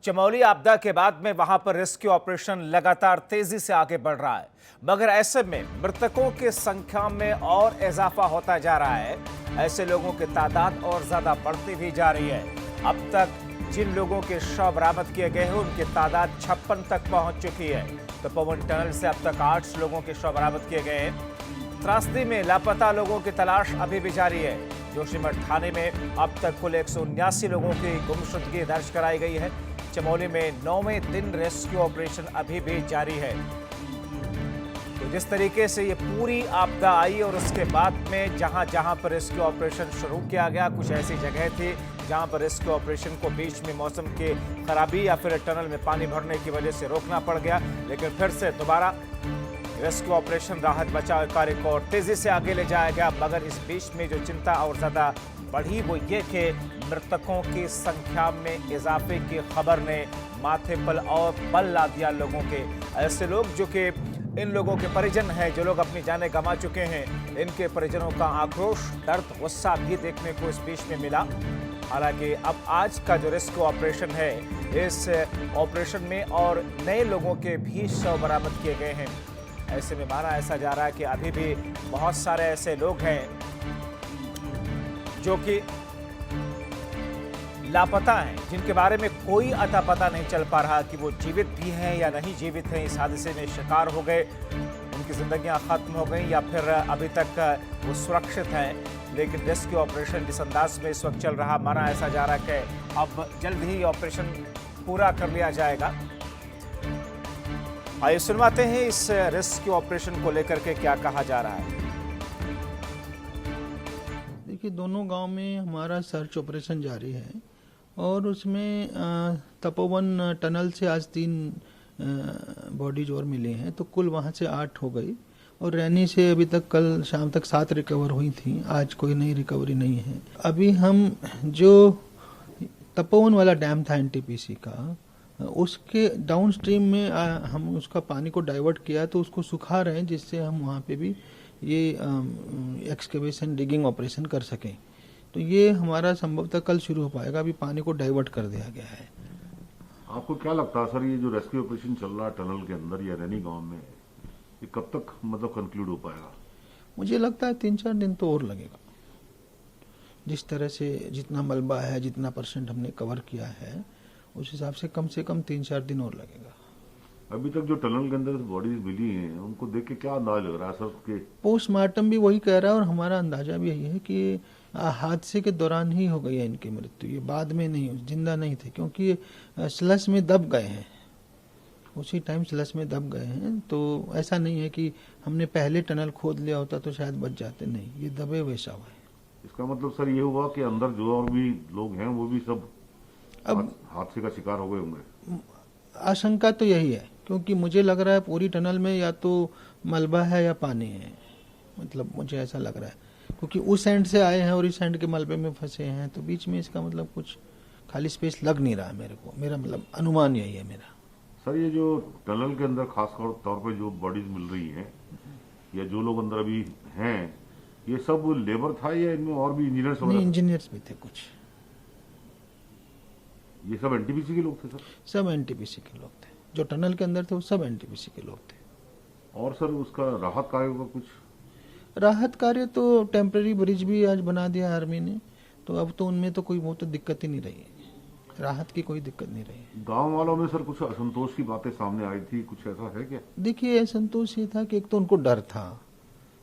चमोली आपदा के बाद में वहां पर रेस्क्यू ऑपरेशन लगातार तेजी से आगे बढ़ रहा है, मगर ऐसे में मृतकों की संख्या में और इजाफा होता जा रहा है। ऐसे लोगों की तादाद और ज्यादा बढ़ती भी जा रही है। अब तक जिन लोगों के शव बरामद किए गए हैं उनकी तादाद 56 तक पहुंच चुकी है। तपोवन टनल से अब तक 8 लोगों के शव बरामद किए गए हैं। त्रासदी में लापता लोगों की तलाश अभी भी जारी है। जोशीमठ थाने में अब तक कुल 179 लोगों की गुमशुदगी दर्ज कराई गई है। चमोली में 9वें दिन रेस्क्यू ऑपरेशन अभी भी जारी है। तो जिस तरीके से ये पूरी आपदा आई और उसके बाद में जहां जहां पर रेस्क्यू ऑपरेशन शुरू किया गया, कुछ ऐसी जगह थी जहां पर रेस्क्यू ऑपरेशन को बीच में मौसम की खराबी या फिर टनल में पानी भरने की वजह से रोकना पड़ गया, लेकिन फिर से दोबारा रेस्क्यू ऑपरेशन राहत बचाव कार्य को और तेजी से आगे ले जाया गया। मगर इस बीच में जो चिंता और ज्यादा बढ़ी वो ये कि मृतकों की संख्या में इजाफे की खबर ने माथे पर और बल ला दिया लोगों के। ऐसे लोग जो कि इन लोगों के परिजन हैं, जो लोग अपनी जानें गंवा चुके हैं, इनके परिजनों का आक्रोश, दर्द, गुस्सा भी देखने को इस बीच में मिला। हालांकि अब आज का जो रेस्क्यू ऑपरेशन है, इस ऑपरेशन में और नए लोगों के भी शव बरामद किए गए हैं। ऐसे में माना ऐसा जा रहा है कि अभी भी बहुत सारे ऐसे लोग हैं जो कि लापता हैं, जिनके बारे में कोई अता पता नहीं चल पा रहा कि वो जीवित भी हैं या नहीं जीवित हैं, इस हादसे में शिकार हो गए, उनकी जिंदगियां खत्म हो गई या फिर अभी तक वो सुरक्षित हैं। लेकिन रेस्क्यू ऑपरेशन जिस अंदाज में इस वक्त चल रहा, माना ऐसा जा रहा है कि अब जल्द ही ऑपरेशन पूरा कर लिया जाएगा। आइए सुनवाते हैं इस रेस्क्यू ऑपरेशन को लेकर के क्या कहा जा रहा है। देखिए, दोनों गांव में हमारा सर्च ऑपरेशन जारी है और उसमें तपोवन टनल से आज 3 बॉडीज और मिले हैं, तो कुल वहां से 8 हो गई। और रैनी से अभी तक कल शाम तक 7 रिकवर हुई थी, आज कोई नई रिकवरी नहीं है। अभी हम जो तपोवन वाला डैम था एनटीपीसी का, उसके डाउन स्ट्रीम में हम उसका पानी को डाइवर्ट किया, तो उसको सुखा रहे हैं, जिससे हम वहाँ पे भी ये एक्सकेवेशन डिगिंग ऑपरेशन कर सकें। तो ये हमारा संभवतः कल शुरू हो पाएगा। अभी पानी को डाइवर्ट कर दिया गया है। आपको क्या लगता है सर, ये जो रेस्क्यू ऑपरेशन चल रहा है टनल के अंदर या रैनी गांव में, ये कब तक मतलब कंक्लूड हो पाएगा? मुझे लगता है 3-4 दिन तो और लगेगा। जिस तरह से जितना मलबा है, जितना % हमने कवर किया है, उस हिसाब से कम 3-4 दिन और लगेगा। अभी तक जो टनल के अंदर बॉडीज मिली हैं, उनको देख के क्या अंदाज लग रहा है सर? के पोस्टमार्टम भी वही कह रहा है और हमारा अंदाजा भी यही है कि हादसे के दौरान ही हो गई है इनकी मृत्यु। ये बाद में नहीं, जिंदा नहीं थे, क्योंकि स्लस में दब गए हैं, उसी टाइम स्लस में दब गए हैं। तो ऐसा नहीं है कि हमने पहले टनल खोद लिया होता तो शायद बच जाते, नहीं, ये दबे हुए शव है। इसका मतलब सर ये हुआ कि अंदर जो और भी लोग हैं वो भी सब अब हादसे का शिकार हो गए होंगे। आशंका तो यही है, क्योंकि मुझे लग रहा है पूरी टनल में या तो मलबा है या पानी है, मतलब मुझे ऐसा लग रहा है, क्योंकि उस एंड से आए हैं और इस एंड के मलबे में फंसे हैं, तो बीच में इसका मतलब कुछ खाली स्पेस लग नहीं रहा है मेरे को। मेरा मतलब अनुमान यही है मेरा। सर, ये जो टनल के अंदर खास तौर पे जो बॉडीज मिल रही हैं या जो लोग अंदर अभी हैं, ये सब लेबर था या इनमें और भी इंजीनियर्स? नहीं, इंजीनियर्स भी थे कुछ। ये सब एनटीपीसी के लोग थे सर? सब एनटीपीसी के लोग थे, जो टनल के अंदर थे वो सब एनटीपीसी के लोग थे। और सर उसका राहत कार्य का कुछ? राहत कार्य तो टेम्पररी ब्रिज भी आज बना दिया आर्मी ने, तो अब तो उनमें तो कोई बहुत दिक्कत ही नहीं रही है, राहत की कोई दिक्कत नहीं रही। गांव वालों में सर कुछ असंतोष की बातें सामने आई थी, कुछ ऐसा है क्या? देखिए, असंतोष ये था कि एक तो उनको डर था,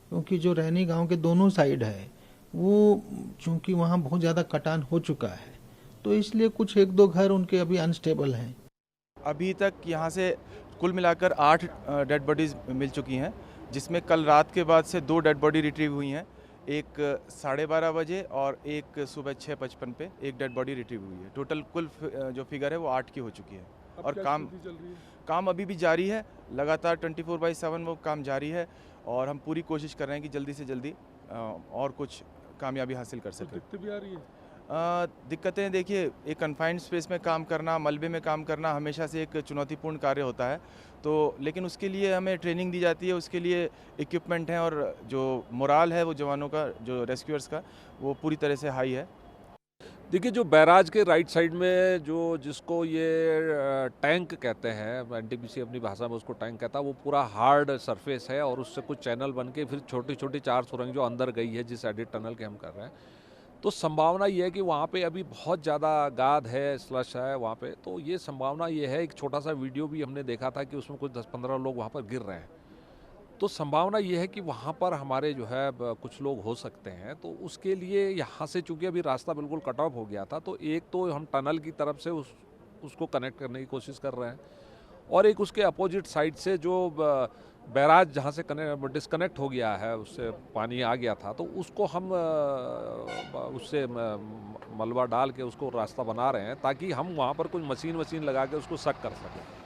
क्योंकि जो रैनी गांव के दोनों साइड है वो चूंकि वहाँ बहुत ज्यादा कटान हो चुका है, तो इसलिए कुछ 1-2 घर उनके अभी अनस्टेबल हैं। अभी तक यहाँ से कुल मिलाकर 8 डेड बॉडीज मिल चुकी हैं, जिसमें कल रात के बाद से 2 डेड बॉडी रिट्रीव हुई हैं। एक 12:30 बजे और एक सुबह 6:55 पे एक डेड बॉडी रिट्रीव हुई है। टोटल कुल जो फिगर है वो 8 की हो चुकी है। और काम अभी भी जारी है, लगातार 24/7 वो काम जारी है और हम पूरी कोशिश कर रहे हैं कि जल्दी से जल्दी और कुछ कामयाबी हासिल कर सकें। दिक्कतें भी आ रही है? दिक्कतें, देखिए, एक कन्फाइंड स्पेस में काम करना, मलबे में काम करना हमेशा से एक चुनौतीपूर्ण कार्य होता है, तो लेकिन उसके लिए हमें ट्रेनिंग दी जाती है, उसके लिए इक्विपमेंट हैं और जो मोराल है वो जवानों का, जो रेस्क्यूअर्स का, वो पूरी तरह से हाई है। देखिए, जो बैराज के राइट साइड में जिसको ये टैंक कहते हैं, एनटीपीसी अपनी भाषा में उसको टैंक कहता है, वो पूरा हार्ड सरफेस है और उससे कुछ चैनल बन के फिर छोटी छोटी 4 सुरंग जो अंदर गई है जिस एडिट टनल के हम कर रहे हैं, तो संभावना ये है कि वहाँ पे अभी बहुत ज़्यादा गाद है, स्लश है वहाँ पे। तो ये संभावना ये है, एक छोटा सा वीडियो भी हमने देखा था कि उसमें कुछ 10-15 लोग वहाँ पर गिर रहे हैं। तो संभावना ये है कि वहाँ पर हमारे जो है कुछ लोग हो सकते हैं। तो उसके लिए यहाँ से चूँकि अभी रास्ता बिल्कुल कट ऑफ हो गया था, तो एक तो हम टनल की तरफ से उसको कनेक्ट करने की कोशिश कर रहे हैं, और एक उसके अपोजिट साइड से जो बैराज जहाँ से डिस्कनेक्ट हो गया है, उससे पानी आ गया था, तो उसको हम उससे मलबा डाल के उसको रास्ता बना रहे हैं ताकि हम वहाँ पर कुछ मशीन लगा के उसको सक कर सकें।